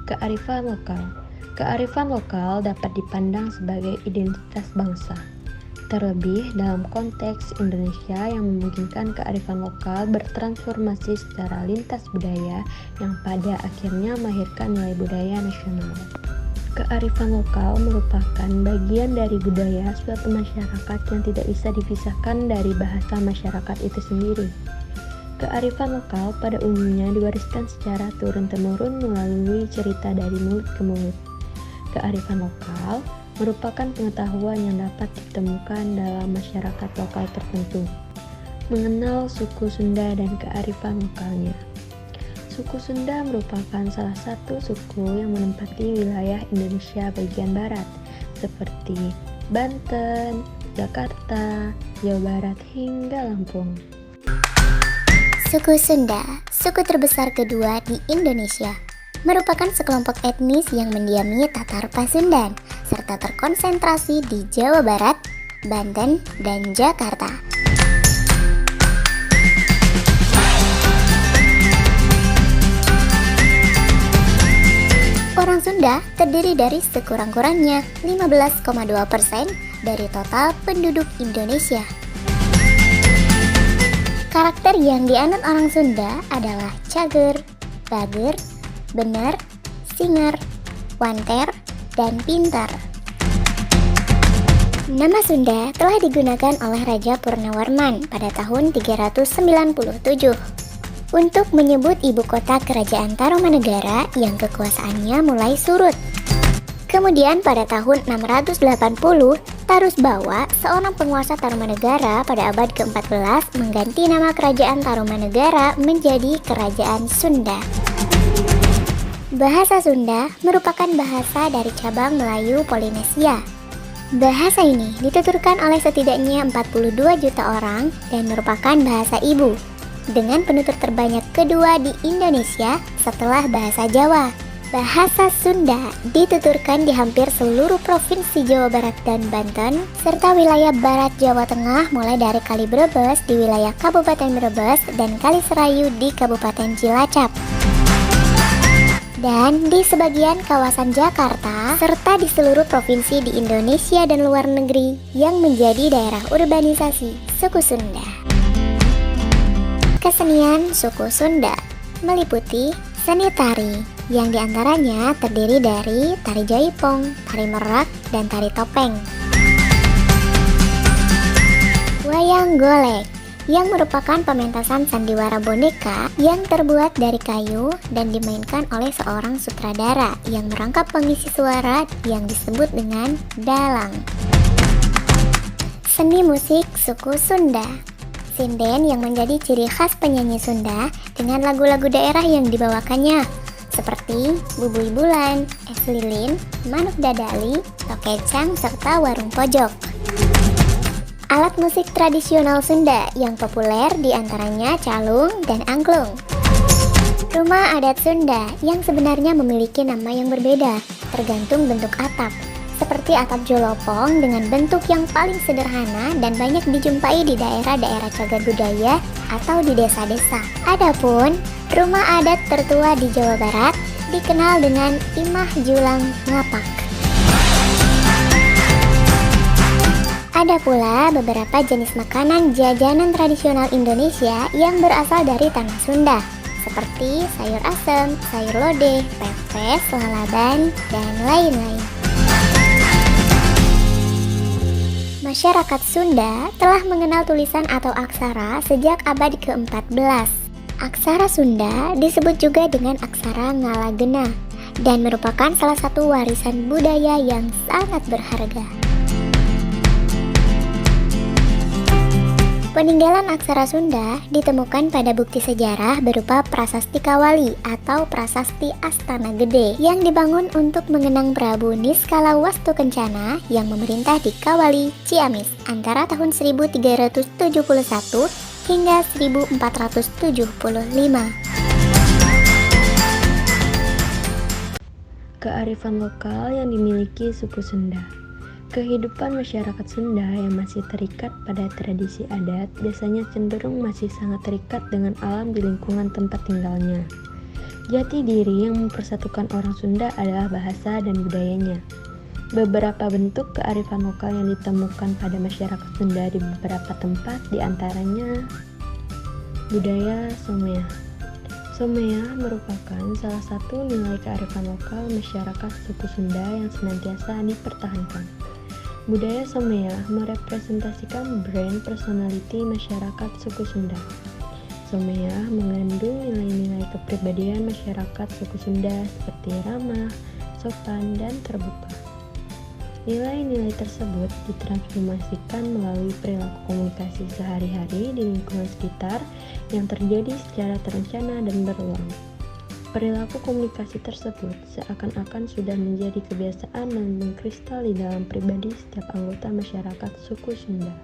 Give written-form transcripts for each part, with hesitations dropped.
Kearifan lokal. Kearifan lokal dapat dipandang sebagai identitas bangsa, terlebih dalam konteks Indonesia yang memungkinkan kearifan lokal bertransformasi secara lintas budaya yang pada akhirnya melahirkan nilai budaya nasional. Kearifan lokal merupakan bagian dari budaya suatu masyarakat yang tidak bisa dipisahkan dari bahasa masyarakat itu sendiri. Kearifan lokal pada umumnya diwariskan secara turun-temurun melalui cerita dari mulut ke mulut. Kearifan lokal merupakan pengetahuan yang dapat ditemukan dalam masyarakat lokal tertentu. Mengenal suku Sunda dan kearifan lokalnya. Suku Sunda merupakan salah satu suku yang menempati wilayah Indonesia bagian barat, seperti Banten, Jakarta, Jawa Barat, hingga Lampung. Suku Sunda, suku terbesar kedua di Indonesia, merupakan sekelompok etnis yang mendiami Tatar Pasundan, serta terkonsentrasi di Jawa Barat, Banten, dan Jakarta. Orang Sunda terdiri dari sekurang-kurangnya 15,2% dari total penduduk Indonesia. Karakter yang dianut orang Sunda adalah cager, bager, bener, singer, wanter, dan pintar. Nama Sunda telah digunakan oleh Raja Purnawarman pada tahun 397 untuk menyebut ibu kota kerajaan Tarumanegara yang kekuasaannya mulai surut. Kemudian pada tahun 680, Tarusbawa, seorang penguasa Tarumanegara pada abad ke-14, mengganti nama kerajaan Tarumanegara menjadi Kerajaan Sunda. Bahasa Sunda merupakan bahasa dari cabang Melayu Polinesia. Bahasa ini dituturkan oleh setidaknya 42 juta orang dan merupakan bahasa ibu, dengan penutur terbanyak kedua di Indonesia setelah bahasa Jawa. Bahasa Sunda dituturkan di hampir seluruh provinsi Jawa Barat dan Banten, serta wilayah Barat Jawa Tengah mulai dari Kali Brebes di wilayah Kabupaten Brebes dan Kali Serayu di Kabupaten Cilacap. Dan di sebagian kawasan Jakarta, serta di seluruh provinsi di Indonesia dan luar negeri yang menjadi daerah urbanisasi suku Sunda. Kesenian suku Sunda meliputi seni tari, yang diantaranya terdiri dari tari jaipong, tari merak, dan tari topeng. Wayang golek, yang merupakan pementasan sandiwara boneka yang terbuat dari kayu dan dimainkan oleh seorang sutradara yang merangkap pengisi suara yang disebut dengan dalang. Seni musik suku Sunda, sinden yang menjadi ciri khas penyanyi Sunda dengan lagu-lagu daerah yang dibawakannya, seperti Bubui Bulan, Es Lilin, Manuk Dadali, Tokecang, serta Warung Pojok. Alat musik tradisional Sunda yang populer diantaranya calung dan angklung. Rumah adat Sunda yang sebenarnya memiliki nama yang berbeda, tergantung bentuk atap, seperti atap jolopong dengan bentuk yang paling sederhana dan banyak dijumpai di daerah-daerah cagar budaya atau di desa-desa. Adapun rumah adat tertua di Jawa Barat dikenal dengan Imah Julang Ngapak. Ada pula beberapa jenis makanan jajanan tradisional Indonesia yang berasal dari tanah Sunda, seperti sayur asem, sayur lodeh, pepes, lalaban, dan lain-lain. Masyarakat Sunda telah mengenal tulisan atau aksara sejak abad ke-14. Aksara Sunda disebut juga dengan aksara Ngalagena dan merupakan salah satu warisan budaya yang sangat berharga. Peninggalan aksara Sunda ditemukan pada bukti sejarah berupa Prasasti Kawali atau Prasasti Astana Gede yang dibangun untuk mengenang Prabu Niskala Wastukencana yang memerintah di Kawali, Ciamis antara tahun 1371 hingga 1475. Kearifan lokal yang dimiliki suku Sunda. Kehidupan masyarakat Sunda yang masih terikat pada tradisi adat biasanya cenderung masih sangat terikat dengan alam di lingkungan tempat tinggalnya. Jati diri yang mempersatukan orang Sunda adalah bahasa dan budayanya. Beberapa bentuk kearifan lokal yang ditemukan pada masyarakat Sunda di beberapa tempat diantaranya budaya Somea. Somea merupakan salah satu nilai kearifan lokal masyarakat suku Sunda yang senantiasa dipertahankan. Budaya Somea merepresentasikan brand personality masyarakat suku Sunda. Somea mengandung nilai-nilai kepribadian masyarakat suku Sunda seperti ramah, sopan, dan terbuka. Nilai-nilai tersebut ditransformasikan melalui perilaku komunikasi sehari-hari di lingkungan sekitar yang terjadi secara terencana dan berulang. Perilaku komunikasi tersebut seakan-akan sudah menjadi kebiasaan dan mengkristal di dalam pribadi setiap anggota masyarakat suku Sunda.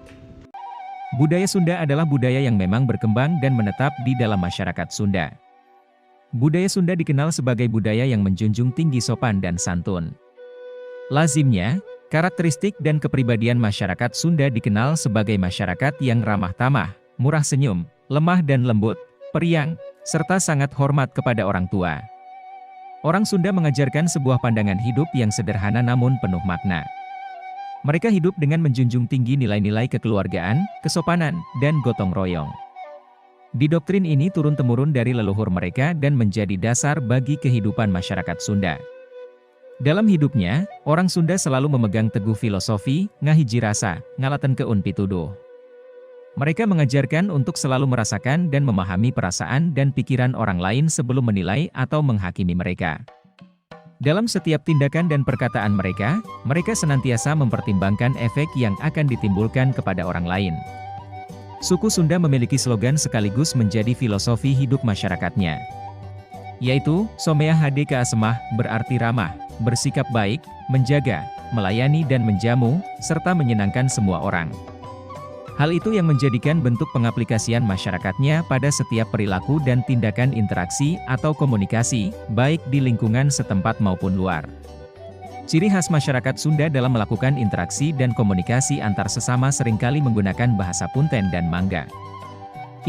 Budaya Sunda adalah budaya yang memang berkembang dan menetap di dalam masyarakat Sunda. Budaya Sunda dikenal sebagai budaya yang menjunjung tinggi sopan dan santun. Lazimnya, karakteristik dan kepribadian masyarakat Sunda dikenal sebagai masyarakat yang ramah tamah, murah senyum, lemah dan lembut, periang, serta sangat hormat kepada orang tua. Orang Sunda mengajarkan sebuah pandangan hidup yang sederhana namun penuh makna. Mereka hidup dengan menjunjung tinggi nilai-nilai kekeluargaan, kesopanan, dan gotong royong. Di doktrin ini turun-temurun dari leluhur mereka dan menjadi dasar bagi kehidupan masyarakat Sunda. Dalam hidupnya, orang Sunda selalu memegang teguh filosofi, ngahiji rasa, ngalaten keun pituduh. Mereka mengajarkan untuk selalu merasakan dan memahami perasaan dan pikiran orang lain sebelum menilai atau menghakimi mereka. Dalam setiap tindakan dan perkataan mereka senantiasa mempertimbangkan efek yang akan ditimbulkan kepada orang lain. Suku Sunda memiliki slogan sekaligus menjadi filosofi hidup masyarakatnya, yaitu, Somea Hade Kaasemah, berarti ramah, bersikap baik, menjaga, melayani dan menjamu, serta menyenangkan semua orang. Hal itu yang menjadikan bentuk pengaplikasian masyarakatnya pada setiap perilaku dan tindakan interaksi atau komunikasi, baik di lingkungan setempat maupun luar. Ciri khas masyarakat Sunda dalam melakukan interaksi dan komunikasi antar sesama seringkali menggunakan bahasa punten dan mangga.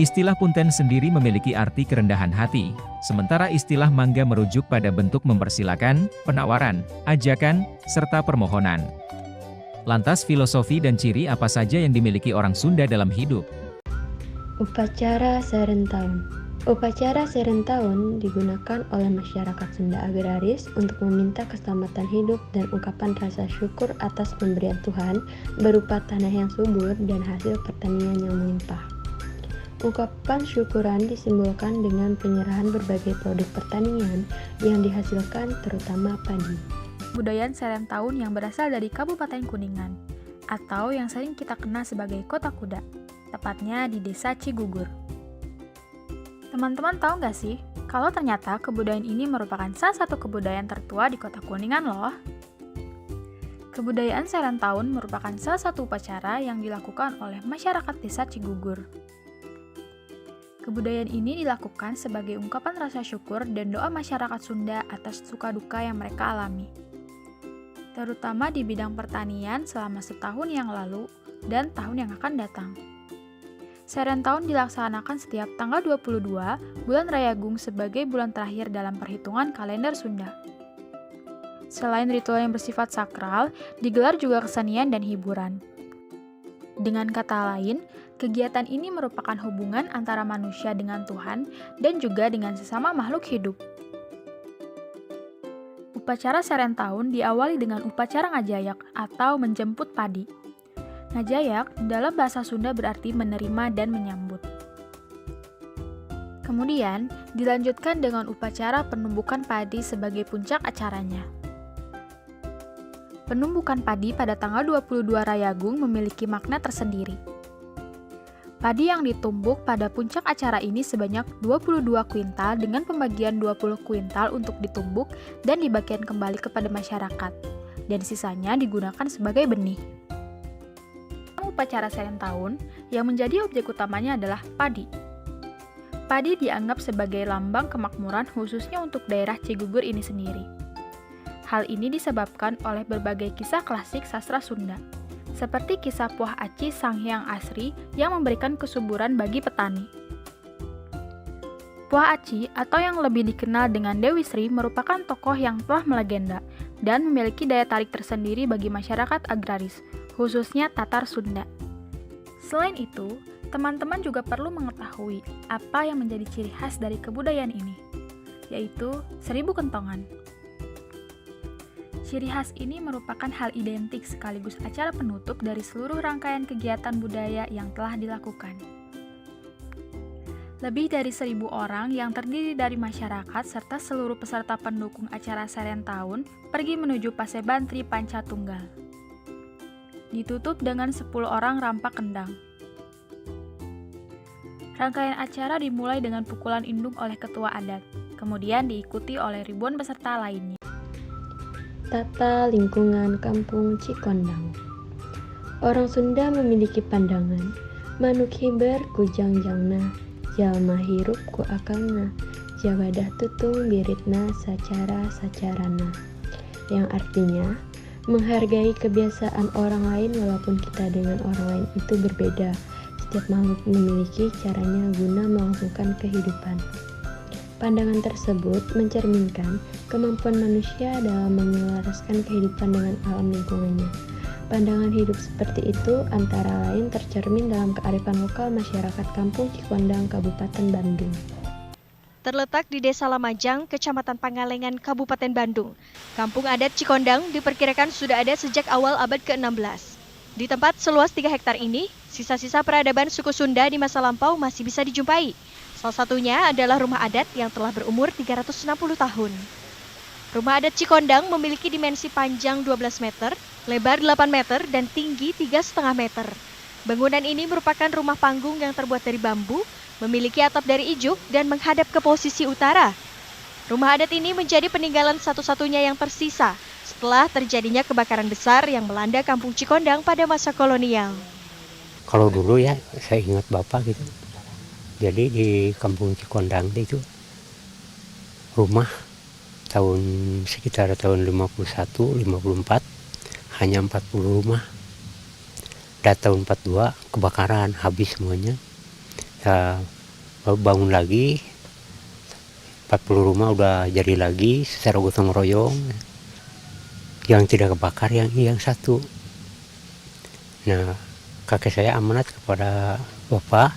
Istilah punten sendiri memiliki arti kerendahan hati, sementara istilah mangga merujuk pada bentuk mempersilakan, penawaran, ajakan, serta permohonan. Lantas filosofi dan ciri apa saja yang dimiliki orang Sunda dalam hidup? Upacara Serentahun. Upacara Serentahun digunakan oleh masyarakat Sunda agraris untuk meminta keselamatan hidup dan ungkapan rasa syukur atas pemberian Tuhan berupa tanah yang subur dan hasil pertanian yang melimpah. Ungkapan syukuran disimbolkan dengan penyerahan berbagai produk pertanian yang dihasilkan terutama padi. Budaya Serentahun yang berasal dari Kabupaten Kuningan, atau yang sering kita kenal sebagai Kota Kuda, tepatnya di Desa Cigugur. Teman-teman tahu nggak sih, kalau ternyata kebudayaan ini merupakan salah satu kebudayaan tertua di Kota Kuningan loh. Kebudayaan Serentahun merupakan salah satu upacara yang dilakukan oleh masyarakat Desa Cigugur. Kebudayaan ini dilakukan sebagai ungkapan rasa syukur dan doa masyarakat Sunda atas suka duka yang mereka alami, terutama di bidang pertanian selama setahun yang lalu dan tahun yang akan datang. Serentahun dilaksanakan setiap tanggal 22 bulan Rayagung sebagai bulan terakhir dalam perhitungan kalender Sunda. Selain ritual yang bersifat sakral, digelar juga kesenian dan hiburan. Dengan kata lain, kegiatan ini merupakan hubungan antara manusia dengan Tuhan dan juga dengan sesama makhluk hidup. Upacara Serentahun diawali dengan upacara ngajayak atau menjemput padi. Ngajayak dalam bahasa Sunda berarti menerima dan menyambut. Kemudian dilanjutkan dengan upacara penumbukan padi sebagai puncak acaranya. Penumbukan padi pada tanggal 22 Rayagung memiliki makna tersendiri. Padi yang ditumbuk pada puncak acara ini sebanyak 22 kuintal dengan pembagian 20 kuintal untuk ditumbuk dan dibagikan kembali kepada masyarakat, dan sisanya digunakan sebagai benih. Upacara Serentahun yang menjadi objek utamanya adalah padi. Padi dianggap sebagai lambang kemakmuran khususnya untuk daerah Cigugur ini sendiri. Hal ini disebabkan oleh berbagai kisah klasik sastra Sunda, seperti kisah Puah Aci Sang Hyang Asri yang memberikan kesuburan bagi petani. Puah Aci atau yang lebih dikenal dengan Dewi Sri merupakan tokoh yang telah melegenda dan memiliki daya tarik tersendiri bagi masyarakat agraris, khususnya Tatar Sunda. Selain itu, teman-teman juga perlu mengetahui apa yang menjadi ciri khas dari kebudayaan ini, yaitu 1000 kentongan. Ciri khas ini merupakan hal identik sekaligus acara penutup dari seluruh rangkaian kegiatan budaya yang telah dilakukan. Lebih dari 1000 orang yang terdiri dari masyarakat serta seluruh peserta pendukung acara Seren Tahun pergi menuju Paseban Tri Panca Tunggal. Ditutup dengan 10 orang rampak kendang. Rangkaian acara dimulai dengan pukulan induk oleh ketua adat, kemudian diikuti oleh ribuan peserta lainnya. Tata lingkungan Kampung Cikondang. Orang Sunda memiliki pandangan, manuk hiber ku jangjangna, jalma hirup ku akalna, jawadah tutung biritna sacarana, yang artinya menghargai kebiasaan orang lain walaupun kita dengan orang lain itu berbeda. Setiap makhluk memiliki caranya guna melangsungkan kehidupan. Pandangan tersebut mencerminkan kemampuan manusia dalam menyelaraskan kehidupan dengan alam lingkungannya. Pandangan hidup seperti itu antara lain tercermin dalam kearifan lokal masyarakat Kampung Cikondang, Kabupaten Bandung. Terletak di Desa Lamajang, Kecamatan Pangalengan, Kabupaten Bandung, Kampung Adat Cikondang diperkirakan sudah ada sejak awal abad ke-16. Di tempat seluas 3 hektar ini, sisa-sisa peradaban suku Sunda di masa lampau masih bisa dijumpai. Salah satunya adalah rumah adat yang telah berumur 360 tahun. Rumah adat Cikondang memiliki dimensi panjang 12 meter, lebar 8 meter, dan tinggi 3,5 meter. Bangunan ini merupakan rumah panggung yang terbuat dari bambu, memiliki atap dari ijuk, dan menghadap ke posisi utara. Rumah adat ini menjadi peninggalan satu-satunya yang tersisa setelah terjadinya kebakaran besar yang melanda Kampung Cikondang pada masa kolonial. Kalau dulu ya, saya ingat Bapak gitu. Jadi di Kampung Cikondang itu rumah sekitar tahun 51, 54 hanya 40 rumah. Dan tahun 42 kebakaran habis semuanya. Ya, bangun lagi 40 rumah udah jadi lagi secara gotong royong. Yang tidak kebakar yang satu. Nah, kakek saya amanat kepada Bapak.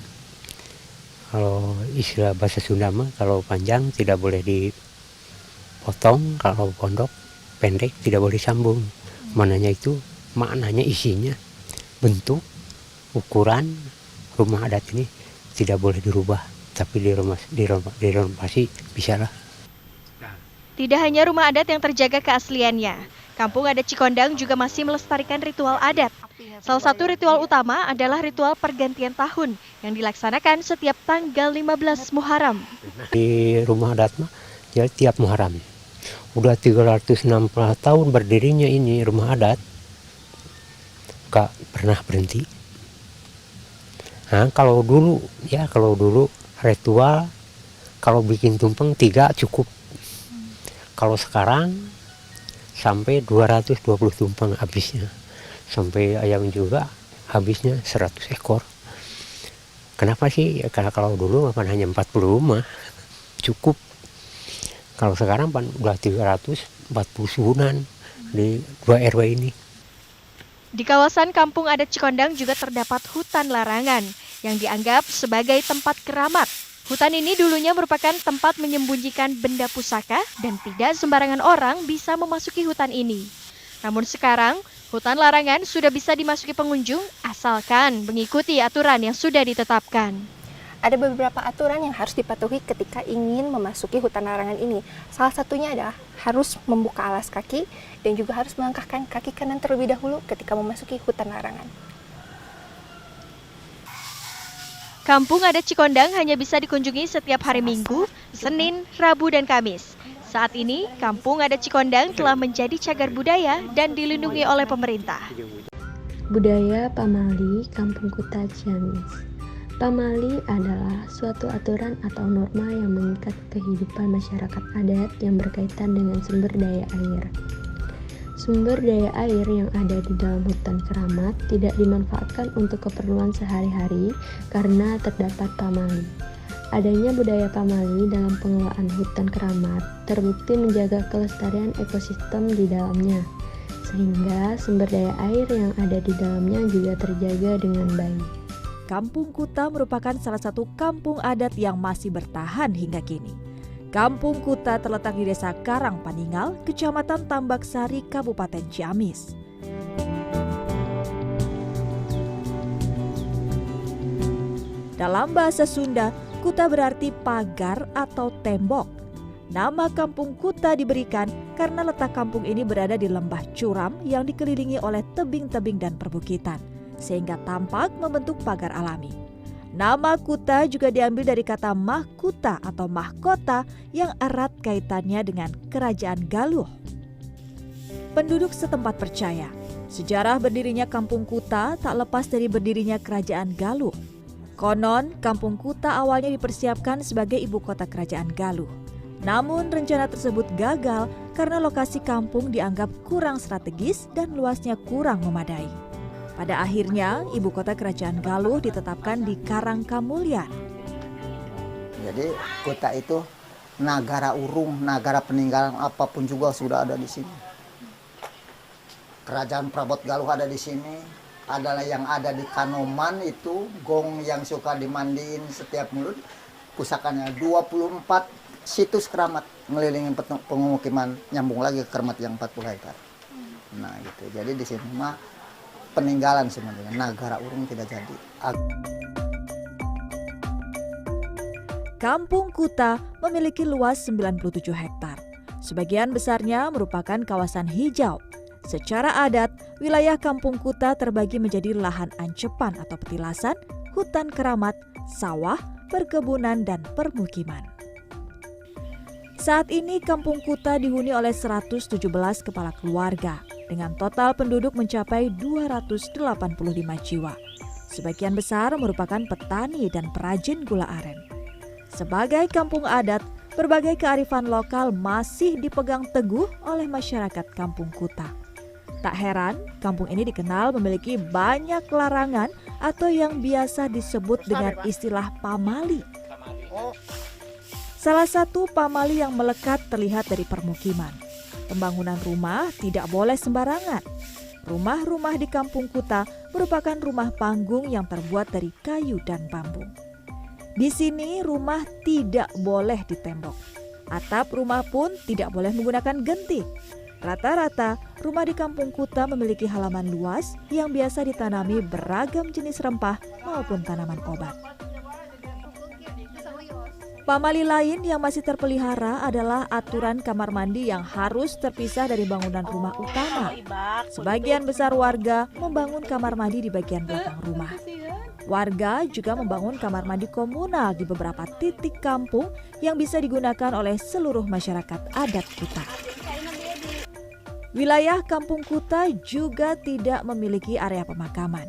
Kalau istilah bahasa Sunda mah kalau panjang tidak boleh dipotong, kalau pondok pendek tidak boleh disambung. Maknanya isinya, bentuk, ukuran rumah adat ini tidak boleh dirubah, tapi direnovasi bisa lah. Tidak hanya rumah adat yang terjaga keasliannya, Kampung Adat Cikondang juga masih melestarikan ritual adat. Salah satu ritual utama adalah ritual pergantian tahun yang dilaksanakan setiap tanggal 15 Muharram. Di rumah adat mah ya tiap Muharram. Udah 360 tahun berdirinya ini rumah adat. Gak pernah berhenti. Nah, kalau dulu ritual kalau bikin tumpeng 3 cukup. Kalau sekarang sampai 220 tumpeng habisnya. Sampai ayam juga habisnya 100 ekor. Kenapa sih? Karena kalau dulu hanya 40 rumah cukup. Kalau sekarang udah 340 suhunan di 2 RW ini. Di kawasan Kampung Adat Cikondang juga terdapat hutan larangan yang dianggap sebagai tempat keramat. Hutan ini dulunya merupakan tempat menyembunyikan benda pusaka dan tidak sembarangan orang bisa memasuki hutan ini. Namun sekarang, hutan larangan sudah bisa dimasuki pengunjung asalkan mengikuti aturan yang sudah ditetapkan. Ada beberapa aturan yang harus dipatuhi ketika ingin memasuki hutan larangan ini. Salah satunya adalah harus membuka alas kaki dan juga harus melangkahkan kaki kanan terlebih dahulu ketika memasuki hutan larangan. Kampung Adat Cikondang hanya bisa dikunjungi setiap hari Minggu, Senin, Rabu, dan Kamis. Saat ini, Kampung Adat Cikondang telah menjadi cagar budaya dan dilindungi oleh pemerintah. Budaya Pamali Kampung Kuta Ciamis. Pamali adalah suatu aturan atau norma yang mengikat kehidupan masyarakat adat yang berkaitan dengan sumber daya air. Sumber daya air yang ada di dalam hutan keramat tidak dimanfaatkan untuk keperluan sehari-hari karena terdapat pamali. Adanya budaya pamali dalam pengelolaan hutan keramat terbukti menjaga kelestarian ekosistem di dalamnya, sehingga sumber daya air yang ada di dalamnya juga terjaga dengan baik. Kampung Kuta merupakan salah satu kampung adat yang masih bertahan hingga kini. Kampung Kuta terletak di Desa Karang Paningal, Kecamatan Tambak Sari, Kabupaten Ciamis. Dalam bahasa Sunda, Kuta berarti pagar atau tembok. Nama Kampung Kuta diberikan karena letak kampung ini berada di lembah curam yang dikelilingi oleh tebing-tebing dan perbukitan, sehingga tampak membentuk pagar alami. Nama Kuta juga diambil dari kata mahkuta atau mahkota yang erat kaitannya dengan Kerajaan Galuh. Penduduk setempat percaya, sejarah berdirinya Kampung Kuta tak lepas dari berdirinya Kerajaan Galuh. Konon, Kampung Kuta awalnya dipersiapkan sebagai ibu kota Kerajaan Galuh. Namun rencana tersebut gagal karena lokasi kampung dianggap kurang strategis dan luasnya kurang memadai. Pada akhirnya, ibu kota Kerajaan Galuh ditetapkan di Karangkamulyan. Jadi kota itu nagara urung, nagara peninggalan apapun juga sudah ada di sini. Kerajaan Prabot Galuh ada di sini. Adalah yang ada di Kanoman itu, gong yang suka dimandiin setiap mulut, pusakannya 24 situs keramat ngelilingi pemukiman, nyambung lagi ke keramat yang 40 hektar. Nah gitu, jadi di sini mah peninggalan sebenarnya, nagara urung tidak jadi. Kampung Kuta memiliki luas 97 hektar. Sebagian besarnya merupakan kawasan hijau. Secara adat, wilayah Kampung Kuta terbagi menjadi lahan ancepan atau petilasan, hutan keramat, sawah, perkebunan, dan permukiman. Saat ini Kampung Kuta dihuni oleh 117 kepala keluarga, dengan total penduduk mencapai 285 jiwa. Sebagian besar merupakan petani dan perajin gula aren. Sebagai kampung adat, berbagai kearifan lokal masih dipegang teguh oleh masyarakat Kampung Kuta. Tak heran, kampung ini dikenal memiliki banyak larangan atau yang biasa disebut dengan istilah pamali. Salah satu pamali yang melekat terlihat dari permukiman. Pembangunan rumah tidak boleh sembarangan. Rumah-rumah di Kampung Kuta merupakan rumah panggung yang terbuat dari kayu dan bambu. Di sini rumah tidak boleh ditembok. Atap rumah pun tidak boleh menggunakan genting. Rata-rata, rumah di Kampung Kuta memiliki halaman luas yang biasa ditanami beragam jenis rempah maupun tanaman obat. Pamali lain yang masih terpelihara adalah aturan kamar mandi yang harus terpisah dari bangunan rumah utama. Sebagian besar warga membangun kamar mandi di bagian belakang rumah. Warga juga membangun kamar mandi komunal di beberapa titik kampung yang bisa digunakan oleh seluruh masyarakat adat Kuta. Wilayah Kampung Kuta juga tidak memiliki area pemakaman.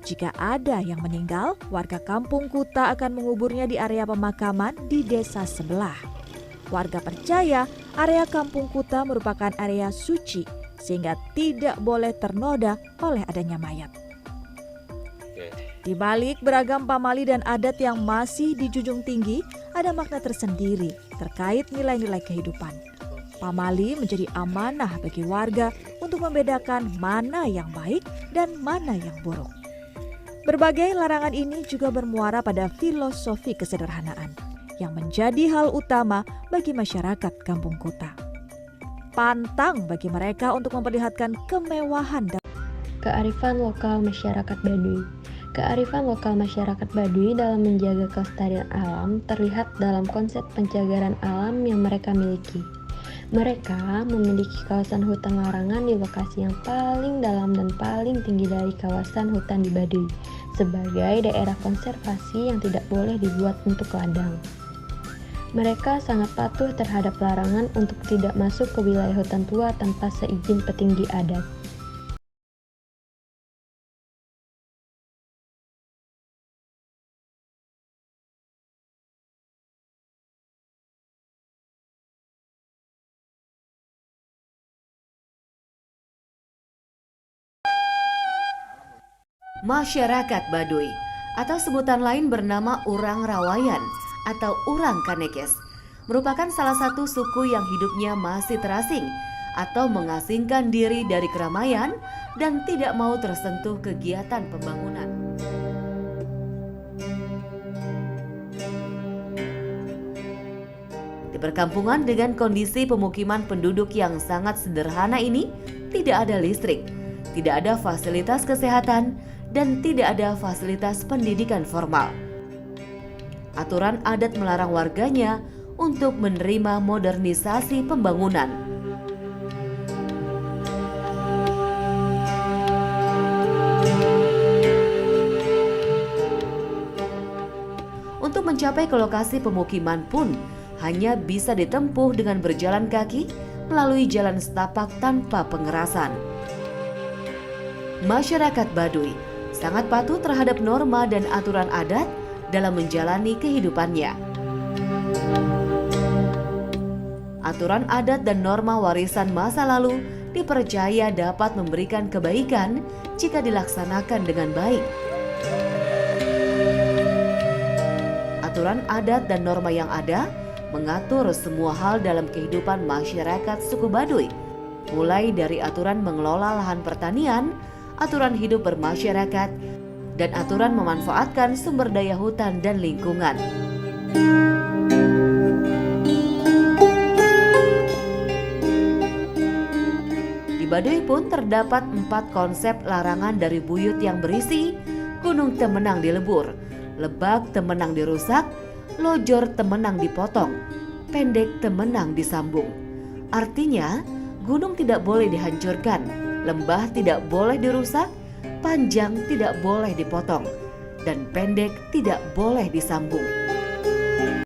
Jika ada yang meninggal, warga Kampung Kuta akan menguburnya di area pemakaman di desa sebelah. Warga percaya area Kampung Kuta merupakan area suci, sehingga tidak boleh ternoda oleh adanya mayat. Di balik beragam pamali dan adat yang masih dijunjung tinggi, ada makna tersendiri terkait nilai-nilai kehidupan. Pamali menjadi amanah bagi warga untuk membedakan mana yang baik dan mana yang buruk. Berbagai larangan ini juga bermuara pada filosofi kesederhanaan yang menjadi hal utama bagi masyarakat Kampung Kuta. Pantang bagi mereka untuk memperlihatkan kemewahan dan kearifan lokal masyarakat Baduy. Kearifan lokal masyarakat Baduy dalam menjaga kelestarian alam terlihat dalam konsep pencagaran alam yang mereka miliki. Mereka memiliki kawasan hutan larangan di lokasi yang paling dalam dan paling tinggi dari kawasan hutan di Baduy, sebagai daerah konservasi yang tidak boleh dibuat untuk ladang. Mereka sangat patuh terhadap larangan untuk tidak masuk ke wilayah hutan tua tanpa seizin petinggi adat. Masyarakat Baduy atau sebutan lain bernama Urang Rawayan atau orang Kanekes, merupakan salah satu suku yang hidupnya masih terasing atau mengasingkan diri dari keramaian dan tidak mau tersentuh kegiatan pembangunan. Di perkampungan dengan kondisi pemukiman penduduk yang sangat sederhana ini, tidak ada listrik, tidak ada fasilitas kesehatan, dan tidak ada fasilitas pendidikan formal. Aturan adat melarang warganya untuk menerima modernisasi pembangunan. Untuk mencapai ke lokasi pemukiman pun hanya bisa ditempuh dengan berjalan kaki melalui jalan setapak tanpa pengerasan. Masyarakat Baduy sangat patuh terhadap norma dan aturan adat dalam menjalani kehidupannya. Aturan adat dan norma warisan masa lalu dipercaya dapat memberikan kebaikan jika dilaksanakan dengan baik. Aturan adat dan norma yang ada mengatur semua hal dalam kehidupan masyarakat suku Baduy, mulai dari aturan mengelola lahan pertanian, aturan hidup bermasyarakat, dan aturan memanfaatkan sumber daya hutan dan lingkungan. Di Baduy pun terdapat 4 konsep larangan dari buyut yang berisi gunung temenang dilebur, lebak temenang dirusak, lojor temenang dipotong, pendek temenang disambung. Artinya, gunung tidak boleh dihancurkan, lembah tidak boleh dirusak, panjang tidak boleh dipotong, dan pendek tidak boleh disambung.